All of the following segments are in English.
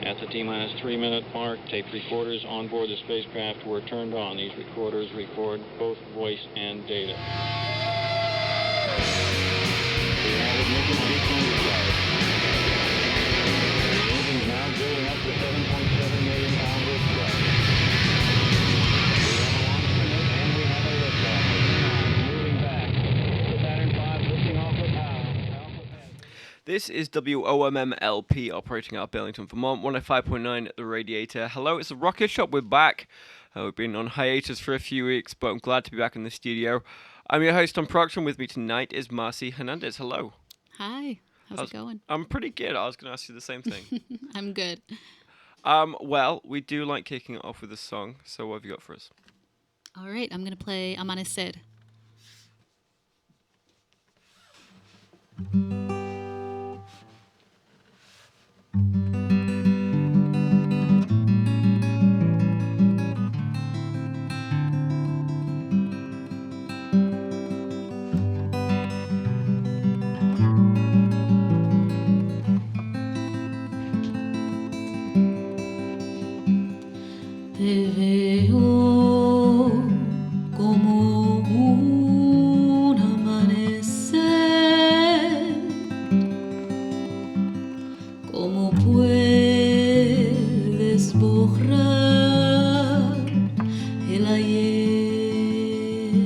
At the T-minus 3-minute mark, tape recorders on board the spacecraft were turned on. These recorders record both voice and data. We have ignition sequence start. The engine's now building up to 7.7 million pounds of thrust. We have a launch commit and we have a liftoff. Moving back. The Saturn V lifting off with power. This is WOMMLP operating out of Burlington, Vermont, 105.9 at the Radiator. Hello, it's the Rocket Shop. We're back. We've been on hiatus for a few weeks, but I'm glad to be back in the studio. I'm your host on production. With me tonight is Marcie Hernandez. Hello. Hi. How's it going? I'm pretty good. I was going to ask you the same thing. I'm good. Well, we do like kicking it off with a song, so what have you got for us? All right, I'm going to play Amanecer. Te veo como un amanecer, como puedes borrar el ayer.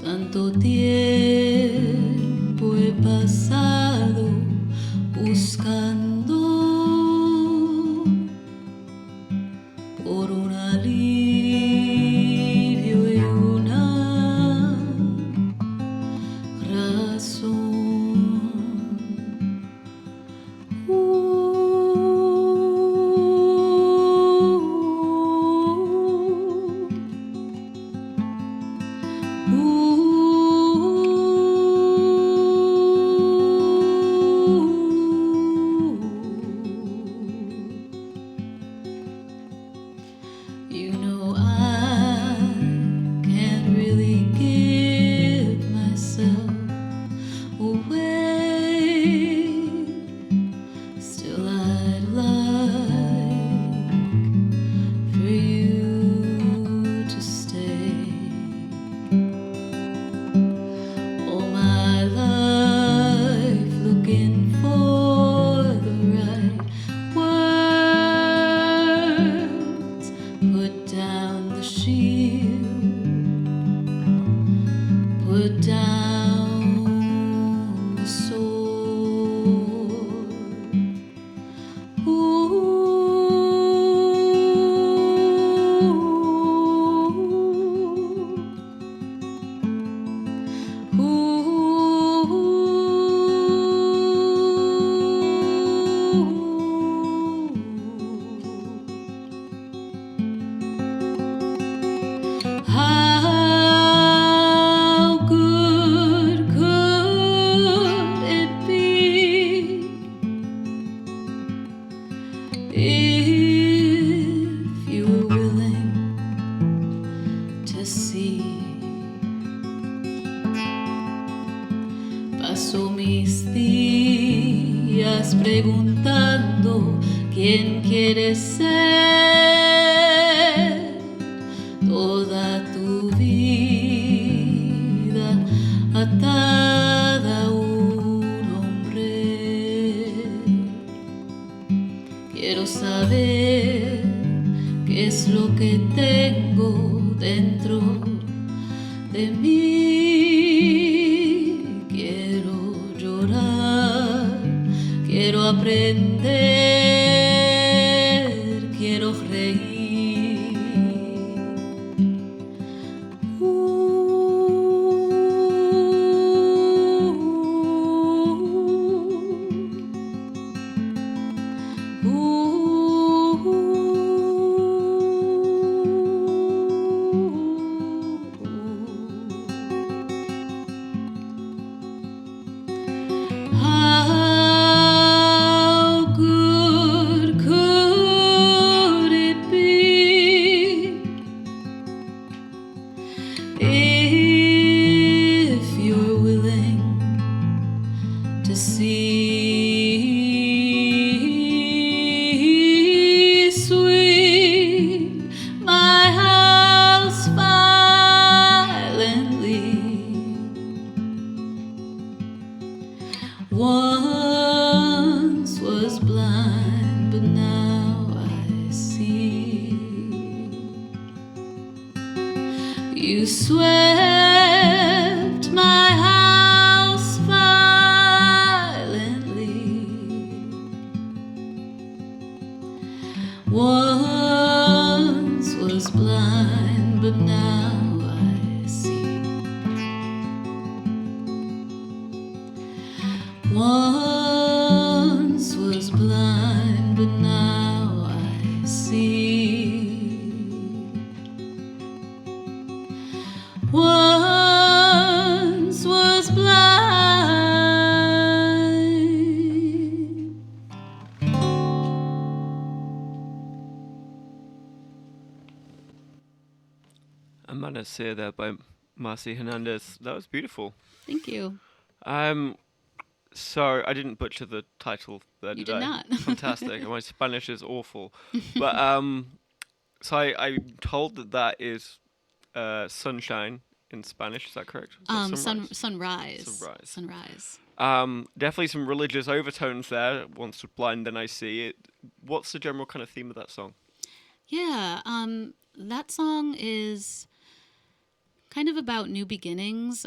Tanto tiempo he pasado buscando por un alivio y una razón. You know I can't really give myself away. Still I'd like for you to stay. All my life looking for the right words. Put down the shield, put down the sword. How good could it be if you were willing to see? Paso mis días preguntando quién quieres ser. Toda tu vida atada a un hombre. Quiero saber qué es lo que tengo dentro de mí. Quiero llorar, quiero aprender, quiero reír. How good could it be if you're willing to see? was blind, but now I see. You swept my house violently. Once was blind, but now I see. Once was blind, but now I see. Once was blind. Amanecida there by Marcie Hernandez. That was beautiful. Thank you. So I didn't butcher the title there, You did did I? not. Fantastic. My Spanish is awful. But so I'm told that is sunshine in Spanish. Is that correct? Is that sunrise? Sunrise. Sunrise. Definitely some religious overtones there. Once blind, then I see it. What's the general kind of theme of that song? Yeah, that song is kind of about new beginnings.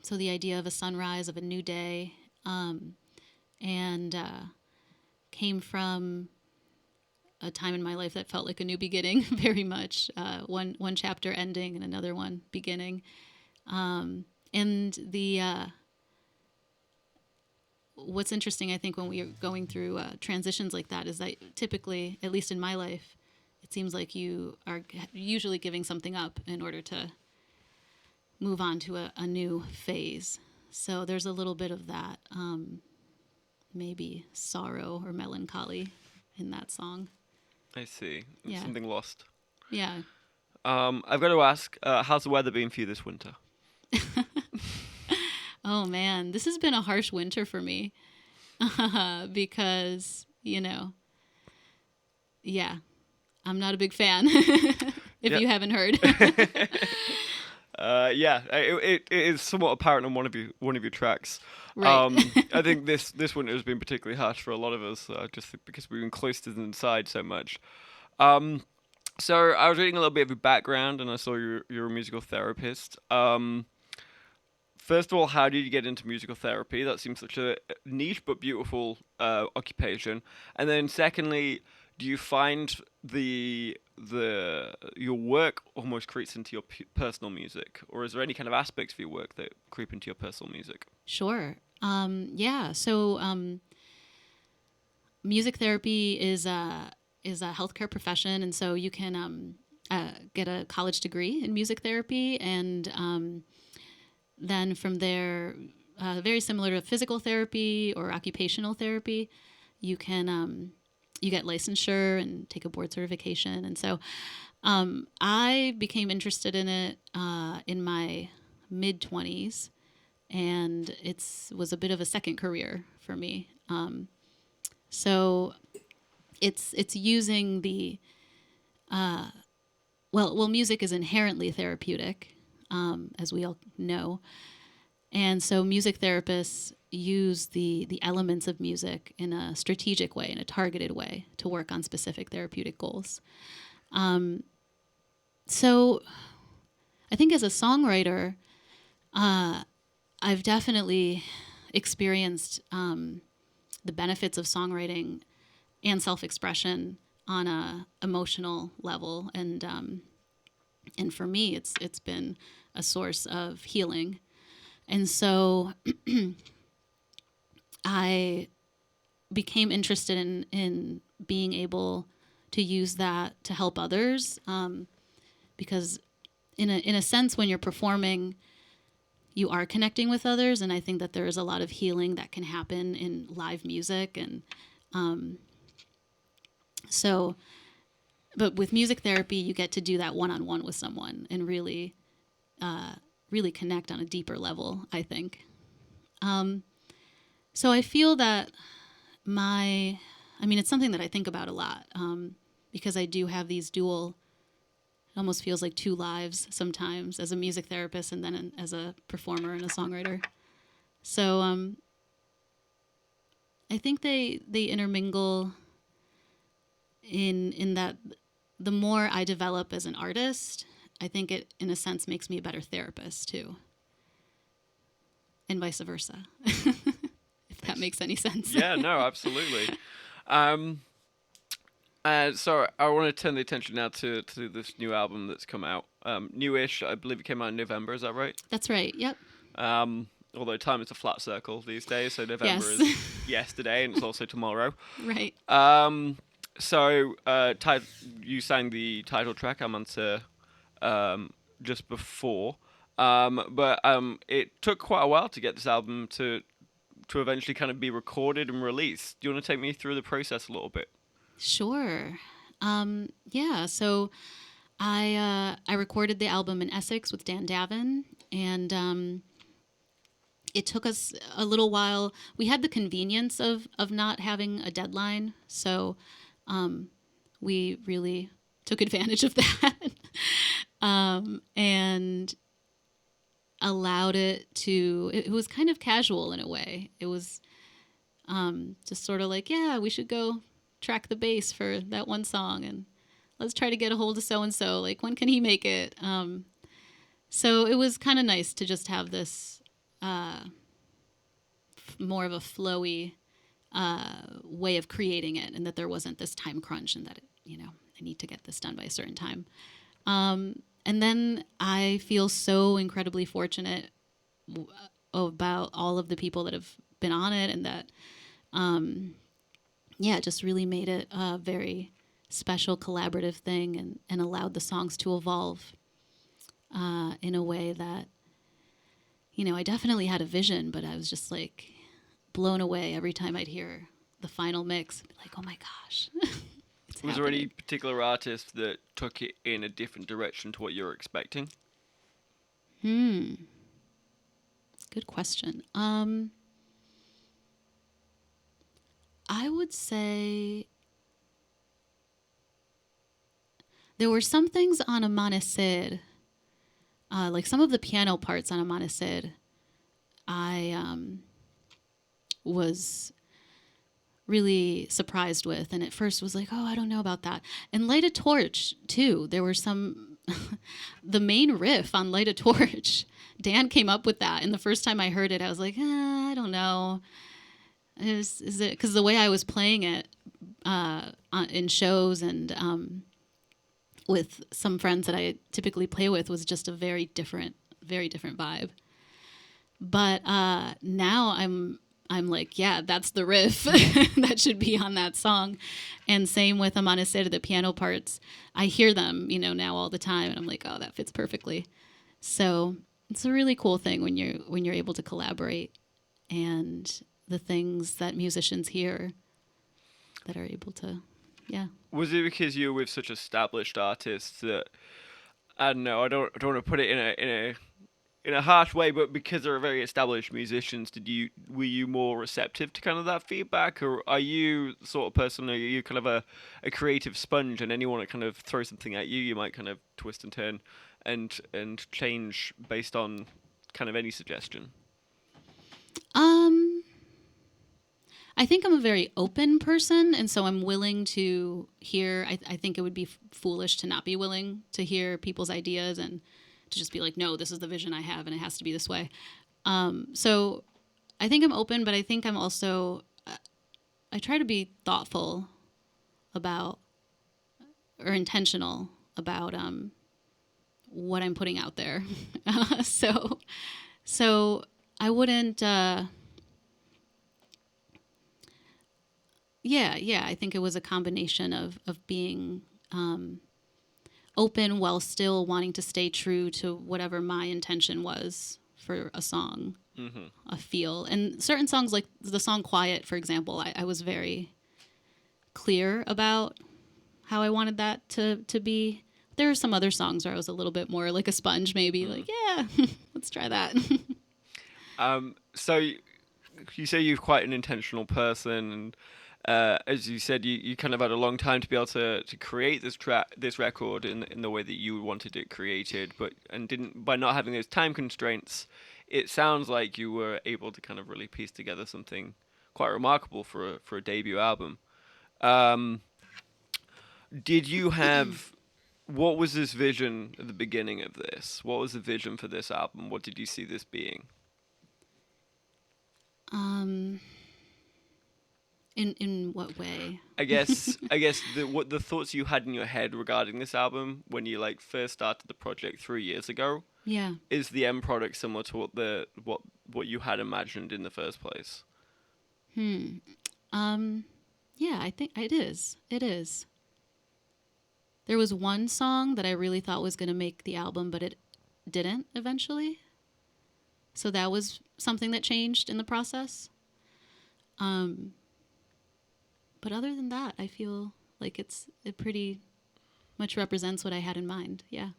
So the idea of a sunrise, of a new day, and came from a time in my life that felt like a new beginning, very much. One chapter ending and another one beginning. And the what's interesting, I think, when we are going through transitions like that is that typically, at least in my life, it seems like you are usually giving something up in order to move on to a new phase. So there's a little bit of that, maybe sorrow or melancholy in that song. I see. Yeah. Something lost. Yeah. I've got to ask, how's the weather been for you this winter? Oh man, this has been a harsh winter for me because, yeah, I'm not a big fan if you haven't heard. Yeah, it is somewhat apparent on one of your tracks. Right. I think this winter has been particularly harsh for a lot of us, just because we've been cloistered inside so much. So I was reading a little bit of your background, and I saw you're a musical therapist. First of all, how did you get into musical therapy? That seems such a niche but beautiful occupation. And then secondly, do you find your work almost creeps into your personal music, or is there any kind of aspects of your work that creep into your personal music? Sure. Yeah. So music therapy is a healthcare profession, and so you can get a college degree in music therapy, and then from there, very similar to physical therapy or occupational therapy, you can you get licensure and take a board certification. And so I became interested in it in my mid-20s, and it was a bit of a second career for me. So it's using the well, music is inherently therapeutic, as we all know, and so music therapists use the elements of music in a strategic way, in a targeted way, to work on specific therapeutic goals. So I think as a songwriter, I've definitely experienced the benefits of songwriting and self-expression on a emotional level, and for me, it's been a source of healing. And so I became interested in being able to use that to help others, because in a sense, when you're performing, you are connecting with others, and I think that there is a lot of healing that can happen in live music, and but with music therapy, you get to do that one-on-one with someone and really connect on a deeper level, I think. So I feel that it's something that I think about a lot, because I do have these dual, it almost feels like two lives sometimes, as a music therapist and then as a performer and a songwriter. So I think they intermingle in that the more I develop as an artist, I think it in a sense makes me a better therapist too. And vice versa. If that makes any sense. Yeah, no, absolutely. Um, so I want to turn the attention now to this new album that's come out. Newish, I believe it came out in November. Is that right? That's right. Yep. Although time is a flat circle these days, so November Yes. is yesterday and it's also tomorrow. Right. You sang the title track, Amanta, just before. But it took quite a while to get this album to eventually kind of be recorded and released. Do you want to take me through the process a little bit? Sure. Yeah. So I recorded the album in Essex with Dan Davin, and it took us a little while. We had the convenience of not having a deadline, so we really took advantage of that and allowed it to. It was kind of casual in a way. It was just sort of like, yeah, we should go track the bass for that one song, and let's try to get a hold of so and so. Like, when can he make it? So it was kind of nice to just have this more of a flowy way of creating it, and that there wasn't this time crunch, and that I need to get this done by a certain time. And then I feel so incredibly fortunate about all of the people that have been on it, and that it just really made it a very special collaborative thing, and allowed the songs to evolve in a way that, I definitely had a vision, but I was just like blown away every time I'd hear the final mix. I'd be like, oh my gosh. Was there any particular artist that took it in a different direction to what you were expecting? Good question. I would say there were some things on Amanecer, like some of the piano parts on Amanecer, I was really surprised with, and at first was like, oh, I don't know about that. And Light a Torch too, there were some the main riff on Light a Torch, Dan came up with that, and the first time I heard it I was like, I don't know, is it because the way I was playing it in shows and with some friends that I typically play with was just a very different vibe. But now I'm like, yeah, that's the riff that should be on that song. And same with Amanecer, the piano parts. I hear them, now all the time, and I'm like, oh, that fits perfectly. So it's a really cool thing when you're able to collaborate, and the things that musicians hear that are able to, yeah. Was it because you were with such established artists that, I don't know, I don't want to put it in a harsh way, but because they're very established musicians, were you more receptive to kind of that feedback, or are you the sort of person, are you kind of a creative sponge, and anyone that kind of throws something at you, you might kind of twist and turn and change based on kind of any suggestion? I think I'm a very open person, and so I'm willing to hear. I think it would be foolish to not be willing to hear people's ideas and to just be like, no, this is the vision I have, and it has to be this way. So I think I'm open, but I think I'm also, I try to be thoughtful about, or intentional about what I'm putting out there. So I wouldn't, I think it was a combination of being open while still wanting to stay true to whatever my intention was for a song, a feel. And certain songs, like the song Quiet, for example, I was very clear about how I wanted that to be. There are some other songs where I was a little bit more like a sponge, maybe, like, yeah, let's try that. So you say you're quite an intentional person, and as you said, you kind of had a long time to be able to create this record in the way that you wanted it created, by not having those time constraints, it sounds like you were able to kind of really piece together something quite remarkable for a debut album. Did you have what was this vision at the beginning of this? What was the vision for this album? What did you see this being? In what way? I guess what the thoughts you had in your head regarding this album when you like first started the project 3 years ago. Yeah. Is the end product similar to what you had imagined in the first place? Yeah, I think it is. It is. There was one song that I really thought was going to make the album, but it didn't eventually. So that was something that changed in the process. But other than that, I feel like it pretty much represents what I had in mind. Yeah.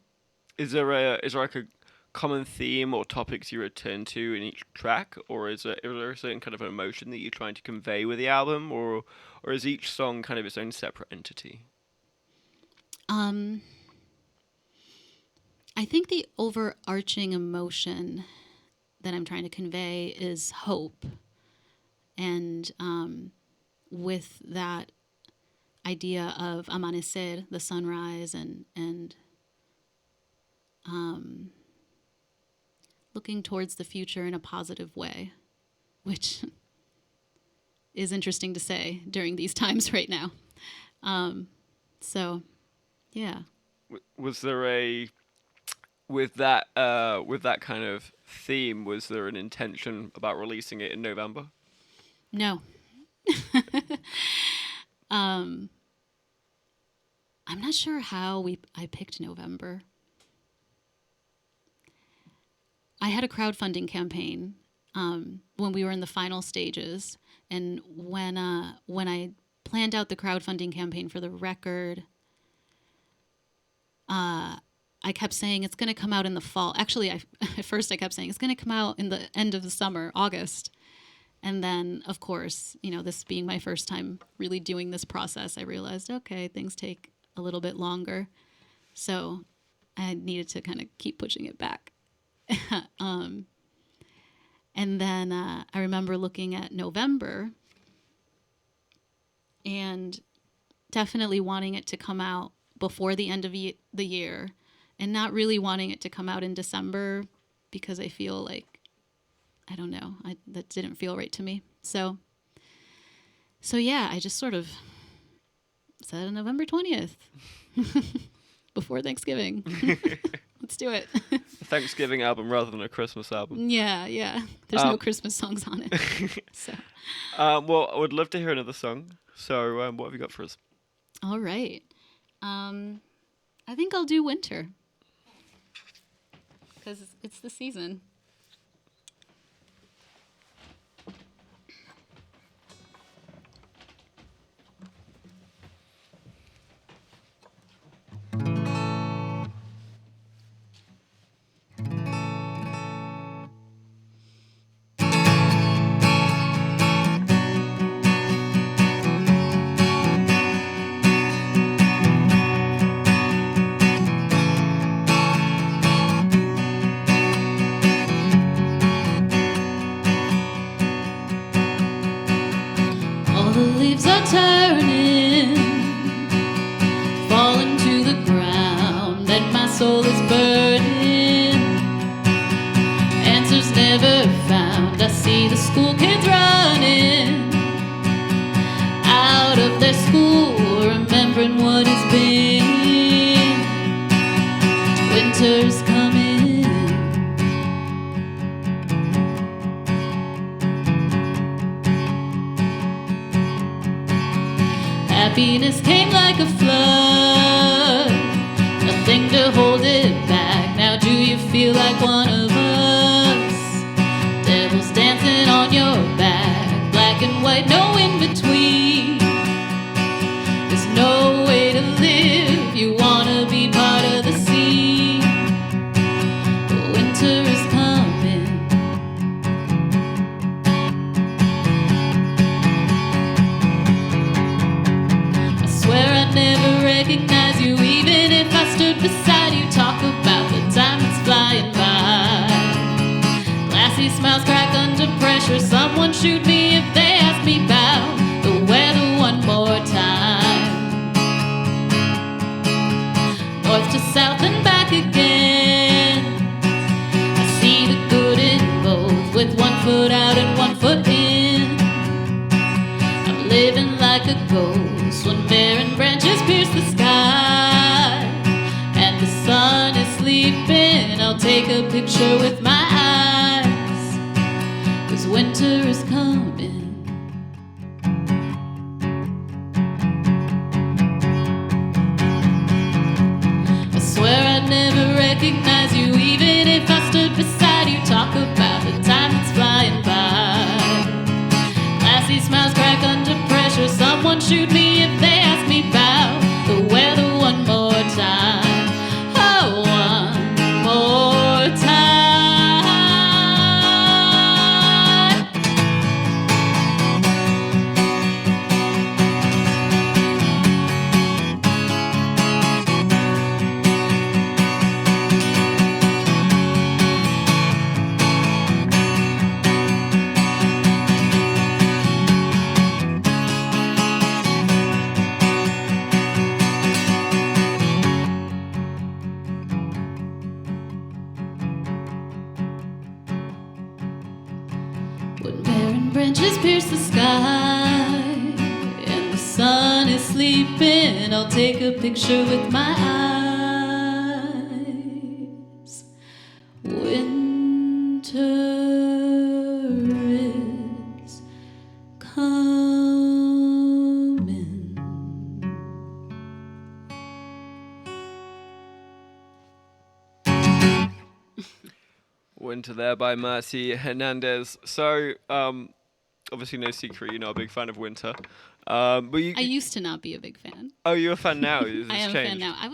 Is there like a common theme or topics you return to in each track, or is there a certain kind of emotion that you're trying to convey with the album, or is each song kind of its own separate entity? I think the overarching emotion that I'm trying to convey is hope. And with that idea of amanecer, the sunrise, and looking towards the future in a positive way, which is interesting to say during these times right now. So, yeah. Was there with that kind of theme, was there an intention about releasing it in November? No. I'm not sure how I picked November. I had a crowdfunding campaign when we were in the final stages, and when I planned out the crowdfunding campaign for the record, I kept saying it's going to come out in the fall. Actually, at first I kept saying it's going to come out in the end of the summer, August. And then, of course, this being my first time really doing this process, I realized, okay, things take a little bit longer. So I needed to kind of keep pushing it back. And then I remember looking at November and definitely wanting it to come out before the end of the year, and not really wanting it to come out in December because I feel like, I don't know, that didn't feel right to me. So yeah, I just sort of said November 20th before Thanksgiving. Let's do it. A Thanksgiving album rather than a Christmas album. Yeah. There's no Christmas songs on it. So. Well, I would love to hear another song. So what have you got for us? All right. I think I'll do Winter because it's the season. Turning, falling to the ground, and my soul is burning. Answers never found. I see the school kids running out of their school, remembering what has been. Winter's coming. Happiness came like a flood, nothing to hold it back. Now do you feel like one of us? Devils dancing on your back, black and white, no in between. There's no way to live, you wanna be part of the scene. But winter is coming. Swear I'd never recognize you, even if I stood beside you. Talk about the time that's flying by. Glassy smiles crack under pressure. Someone shoot me if they ask me goes when barren branches pierce the sky and the sun is sleeping. I'll take a picture with my eyes, 'cause winter is coming. I swear I'd never recognize you even if I stood beside you. Talk about the time that's flying by. Lassie smiles crack under pressure. Someone shoot me if they ask me about the weather one more time. Oh, one more time. When barren branches pierce the sky and the sun is sleeping, I'll take a picture with my eyes. Winter is coming. Winter there by Marcie, Hernandez. So, obviously no secret, you're not a big fan of Winter. But you... I used to not be a big fan. Oh, you're a fan now? I am a fan now. I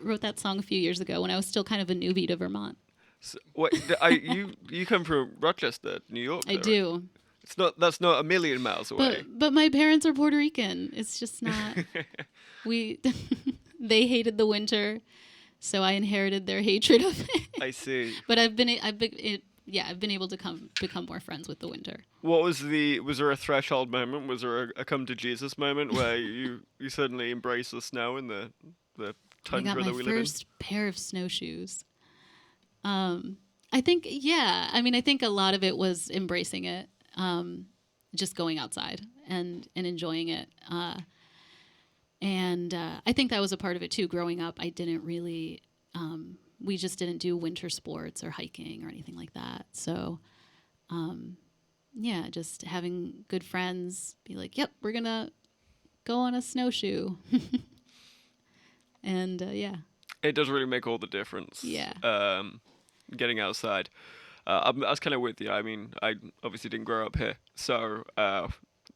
wrote that song a few years ago when I was still kind of a newbie to Vermont. So, what, you come from Rochester, New York? I do. Right? That's not a million miles away. But my parents are Puerto Rican. It's just not. They hated the winter, so I inherited their hatred of it. I see. But I've been able to become more friends with the winter. What was there a threshold moment? Was there a come to Jesus moment where you suddenly embrace the snow and the tundra that we live in? I got my first pair of snowshoes. I think a lot of it was embracing it, just going outside and enjoying it. And I think that was a part of it too. Growing up, I didn't really, we just didn't do winter sports or hiking or anything like that. So, just having good friends, be like, yep, we're going to go on a snowshoe. And It does really make all the difference. Yeah. Getting outside. I was kind of with you. I mean, I obviously didn't grow up here. So,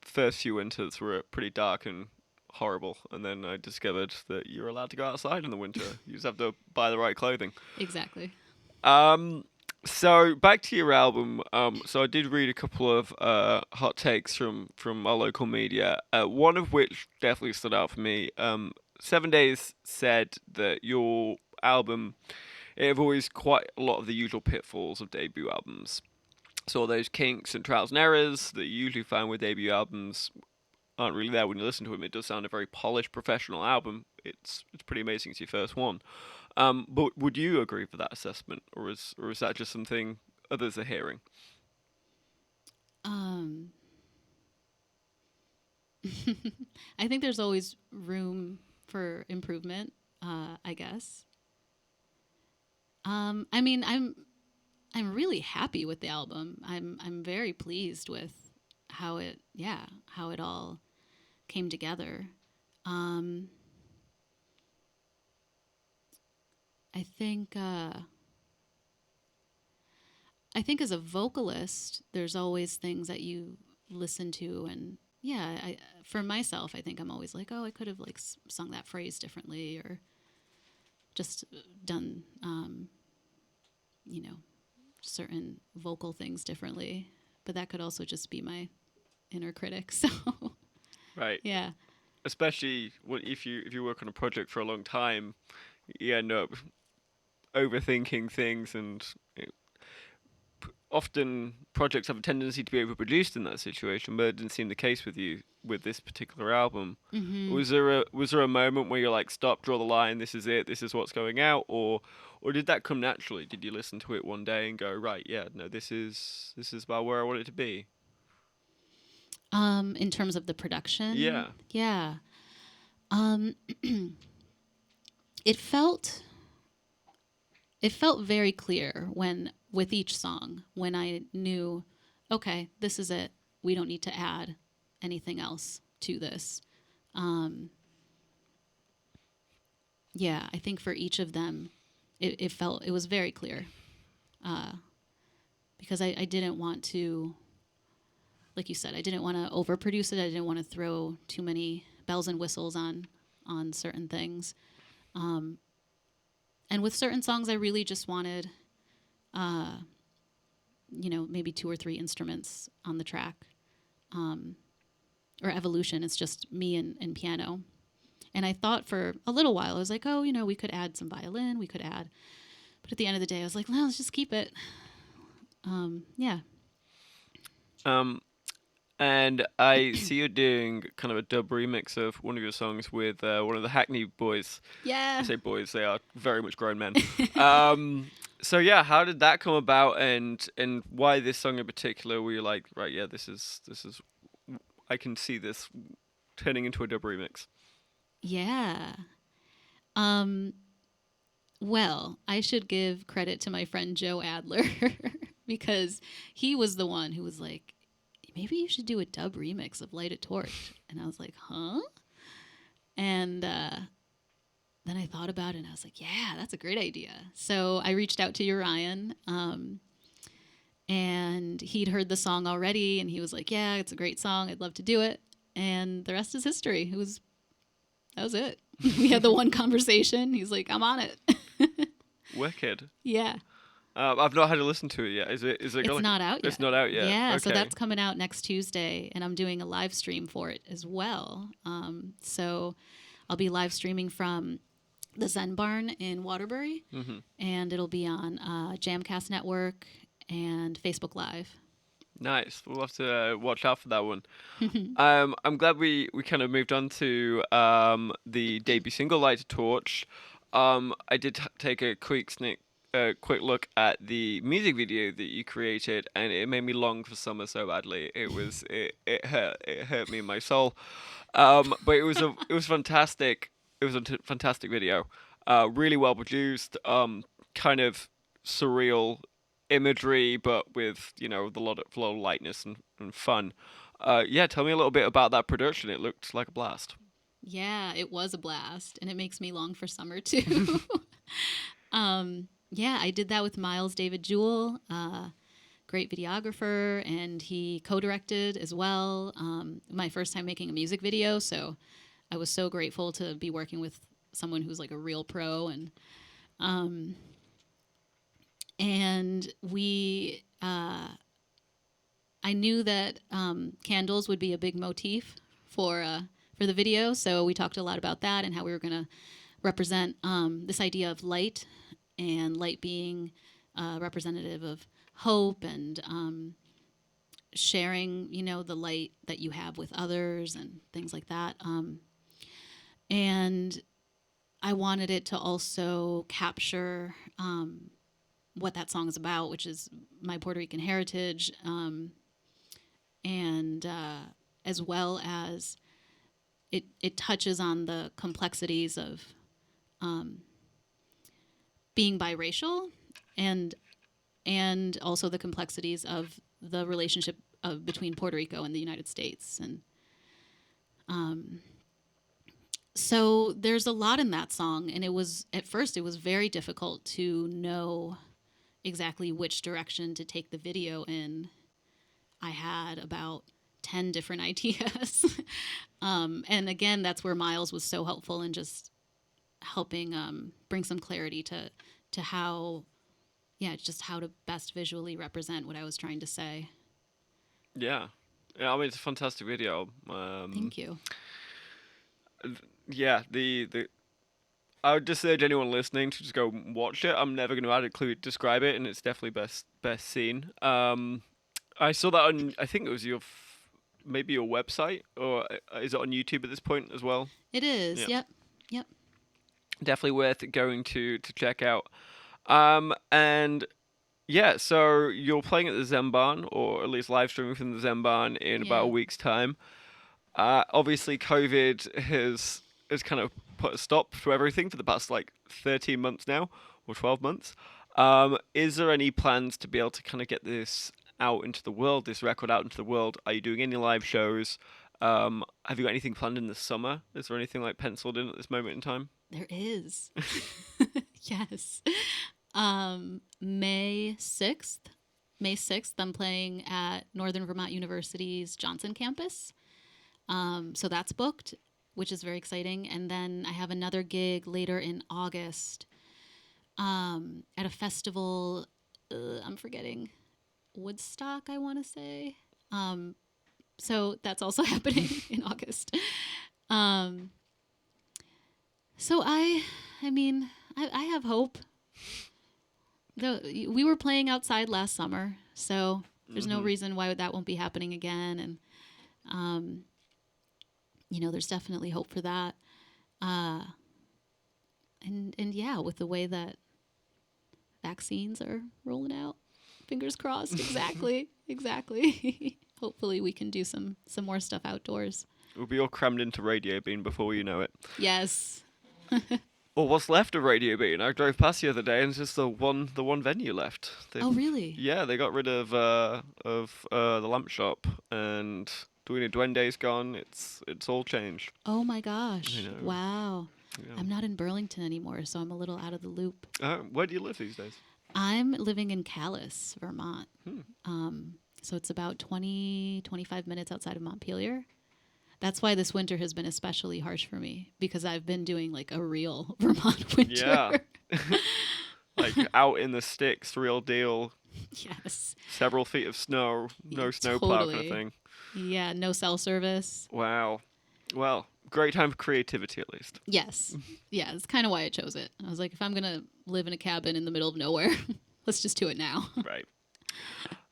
first few winters were pretty dark and horrible, and then I discovered that you're allowed to go outside in the winter. You just have to buy the right clothing. Exactly. So back to your album. So I did read a couple of hot takes from our local media. One of which definitely stood out for me. 7 Days said that your album it avoids quite a lot of the usual pitfalls of debut albums. So all those kinks and trials and errors that you usually find with debut albums aren't really there when you listen to them. It does sound a very polished, professional album. It's pretty amazing. It's your first one. But would you agree with that assessment, or is that just something others are hearing? I think there's always room for improvement. I guess. I mean, I'm really happy with the album. I'm very pleased with how it all came together. I think as a vocalist, there's always things that you listen to, and for myself, I think I'm always like, oh, I could have like sung that phrase differently, or just done, certain vocal things differently. But that could also just be my inner critic. So, right, yeah. Especially if you work on a project for a long time, you end up overthinking things, and often projects have a tendency to be overproduced in that situation. But it didn't seem the case with you with this particular album. Mm-hmm. Was there a moment where you're like, stop, draw the line, this is it, this is what's going out, or did that come naturally? Did you listen to it one day and go, right, yeah, no, this is about where I want it to be? In terms of the production. Yeah. Yeah. It felt very clear with each song when I knew, okay, this is it. We don't need to add anything else to this. Yeah, I think for each of them, it was very clear, because I didn't want to, like you said, I didn't want to overproduce it. I didn't want to throw too many bells and whistles on certain things. And with certain songs, I really just wanted, maybe 2 or 3 instruments on the track. Or Evolution, it's just me and piano. And I thought for a little while, I was like, oh, we could add some violin, we could add. But at the end of the day, I was like, no, let's just keep it. Yeah. And I see you're doing kind of a dub remix of one of your songs with one of the Hackney boys. Yeah. I say boys, they are very much grown men. So yeah, how did that come about, and why this song in particular? Were you like, right, yeah, this is, I can see this turning into a dub remix? Yeah. Well, I should give credit to my friend Joe Adler because he was the one who was like, maybe you should do a dub remix of Light a Torch. And I was like, huh? And then I thought about it and I was like, yeah, that's a great idea. So I reached out to Urian, and he'd heard the song already and he was like, yeah, it's a great song. I'd love to do it. And the rest is history. That was it. We had the one conversation. He's like, I'm on it. Wicked. Yeah. I've not had to listen to it yet. Is it? It's not out yet. It's not out yet. Yeah, okay. so that's coming out next Tuesday, and I'm doing a live stream for it as well. So I'll be live streaming from the Zen Barn in Waterbury, and it'll be on Jamcast Network and Facebook Live. Nice. We'll have to watch out for that one. I'm glad we kind of moved on to the debut single, Light a Torch. I did take a quick look at the music video that you created, and it made me long for summer so badly. It hurt me in my soul. But it was fantastic. It was a fantastic video. Really well produced. Kind of surreal imagery, but with a lot of lightness and fun. Yeah, tell me a little bit about that production. It looked like a blast. Yeah, it was a blast, and it makes me long for summer too. Yeah, I did that with Miles David Jewell, great videographer, and he co-directed as well. My first time making a music video, so I was so grateful to be working with someone who's like a real pro. And we, I knew that candles would be a big motif for the video, so we talked a lot about that and how we were going to represent this idea of light, and light being representative of hope and sharing, the light that you have with others and things like that. And I wanted it to also capture what that song is about, which is my Puerto Rican heritage, and as well as it touches on the complexities of being biracial, and also the complexities of the relationship between Puerto Rico and the United States. And so there's a lot in that song, and at first it was very difficult to know exactly which direction to take the video in. I had about 10 different ideas. And again, that's where Miles was so helpful in just helping bring some clarity to how to best visually represent what I was trying to say. Yeah, I mean, it's a fantastic video. Thank you. Yeah, I would just urge anyone listening to just go watch it. I'm never going to adequately describe it, and it's definitely best seen. I saw that on, I think it was maybe your website, or is it on YouTube at this point as well? It is. Yeah. Yep. Definitely worth going to check out. And Yeah, so you're playing at the Zen Barn, or at least live streaming from the Zen Barn in about a Yeah. week's time. Obviously, COVID has kind of put a stop to everything for the past like 13 months now, or 12 months. Is there any plans to be able to kind of get this out into the world, this record out into the world? Are you doing any live shows? Have you got anything planned in the summer? Is there anything like penciled in at this moment in time? There is. Yes. May 6th. May 6th, I'm playing at Northern Vermont University's Johnson campus. So that's booked, which is very exciting. And then I have another gig later in August at a festival. I'm forgetting. Woodstock, I want to say. So that's also happening in August. So I mean, I have hope. We were playing outside last summer, so there's no reason why that won't be happening again. And, there's definitely hope for that. And yeah, with the way that vaccines are rolling out, fingers crossed. Exactly. Hopefully we can do some more stuff outdoors. We'll be all crammed into Radio Bean before you know it. Yes. Or what's left of Radio Bean? I drove past the other day and it's just the one venue left. Oh, really? Yeah, they got rid of the lamp shop, and Duina Duende's gone. It's all changed. Oh my gosh! I know. Wow. Yeah. I'm not in Burlington anymore, so I'm a little out of the loop. Where do you live these days? I'm living in Calais, Vermont. So it's about 25 minutes outside of Montpelier. That's why this winter has been especially harsh for me, because I've been doing like a real Vermont winter. Yeah. Like out in the sticks, real deal. Yes. Several feet of snow, no snowplow kind of thing. Yeah, no cell service. Wow. Well, great time for creativity at least. Yes. Yeah, it's kind of why I chose it. I was like, if I'm going to live in a cabin in the middle of nowhere, let's just do it now. Right.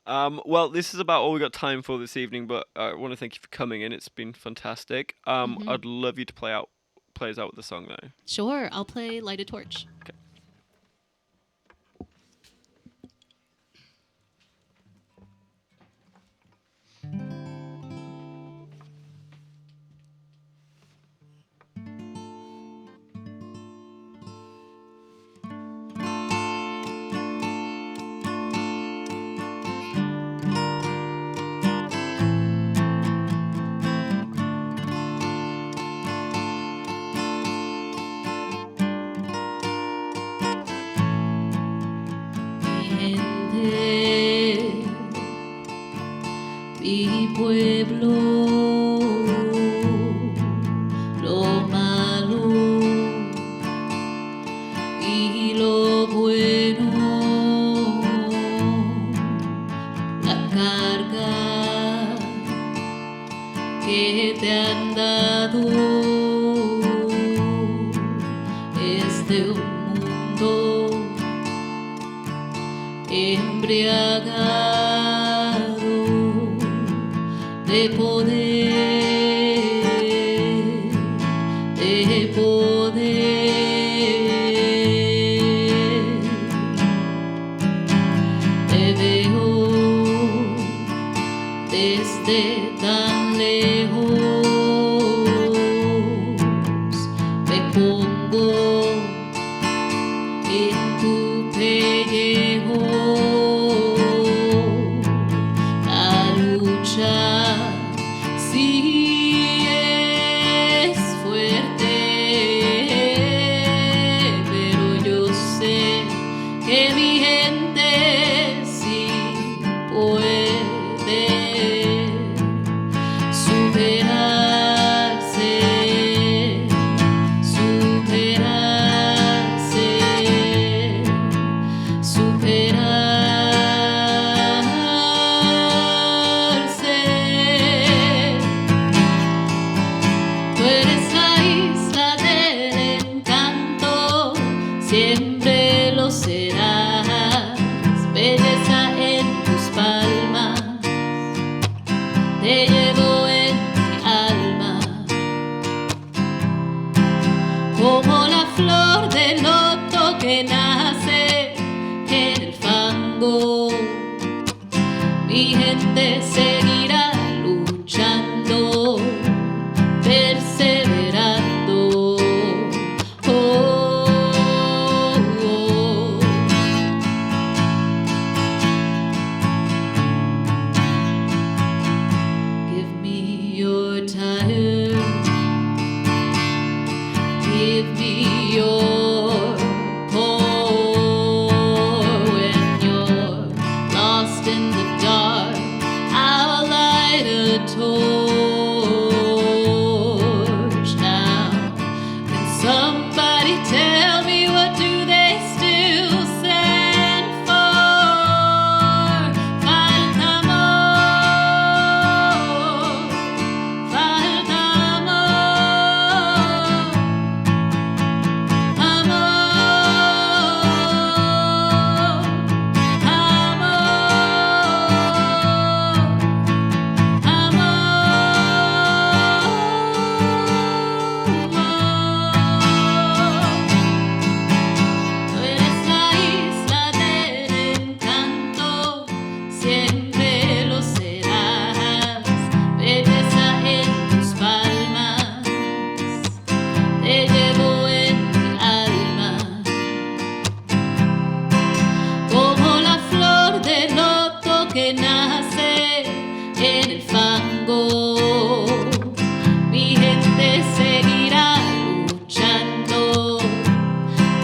Well, this is about all we got time for this evening, but I want to thank you for coming in. It's been fantastic. I'd love you to play us out with the song, though. Sure, I'll play Light a Torch. Okay. Mi pueblo, lo malo y lo bueno, la carga que te han dado es de un mundo embriagado de poder, te veo desde tan lejos, me pongo en tu pellejo. Sí es fuerte, pero yo sé que mi gente sí puede superarse, Tú eres la isla del encanto, siempre lo serás. Belleza en tus palmas, te llevo en mi alma. Como la flor del loto que nace en el fango fango. Mi gente seguirá luchando, perseverando. Oh, oh. Give me your tire. Give me your pour. When you're lost in the dark, I'll light a torch. Now, can somebody tell me, what do they still stand for? Falta amor, falta amor, Tú eres la isla del encanto, siempre lo serás. Belleza en tus palmas, te llevo en mi alma. Como la flor de loto que nace en el fango, mi gente seguirá luchando,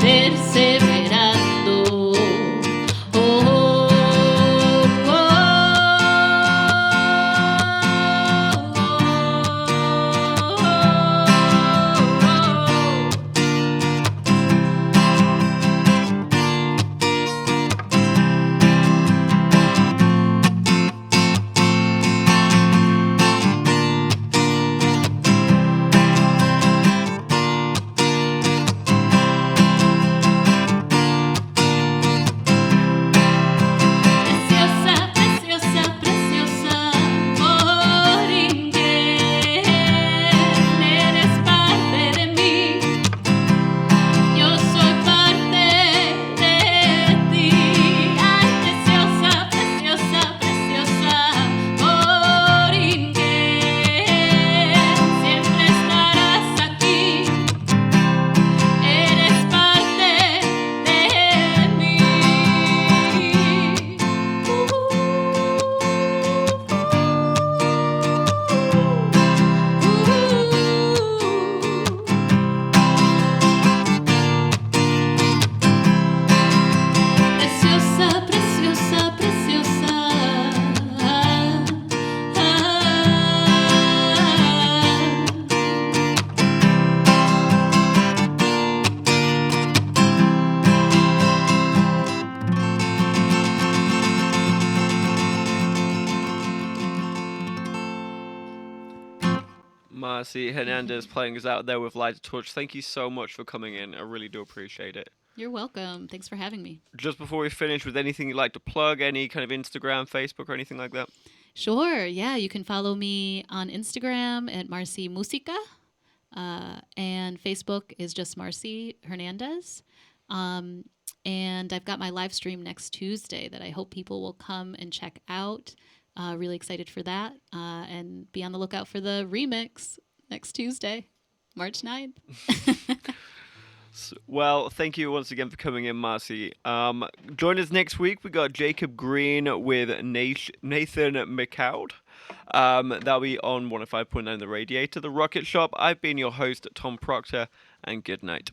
perseverando. Oh, oh, oh, Preciosa, preciosa, preciosa, Moringen, eres parte de mí, yo soy parte de ti. Ay, preciosa, preciosa, preciosa, Moringen, siempre estarás aquí, eres parte de mí. Preciosa, preciosa, preciosa. Marcie Hernandez playing us out there with Light a Touch. Thank you so much for coming in. I really do appreciate it. You're welcome. Thanks for having me. Just before we finish, with anything you'd like to plug, any kind of Instagram, Facebook, or anything like that? Sure. Yeah, you can follow me on Instagram at Marcie Musica, and Facebook is just Marcie Hernandez. And I've got my live stream next Tuesday that I hope people will come and check out. Really excited for that. And be on the lookout for the remix next Tuesday, March 9th. Well, thank you once again for coming in, Marcie. Join us next week. We got Jacob Green with Nathan McCoud. That'll be on 105.9 The Radiator, The Rocket Shop. I've been your host, Tom Proctor, and good night.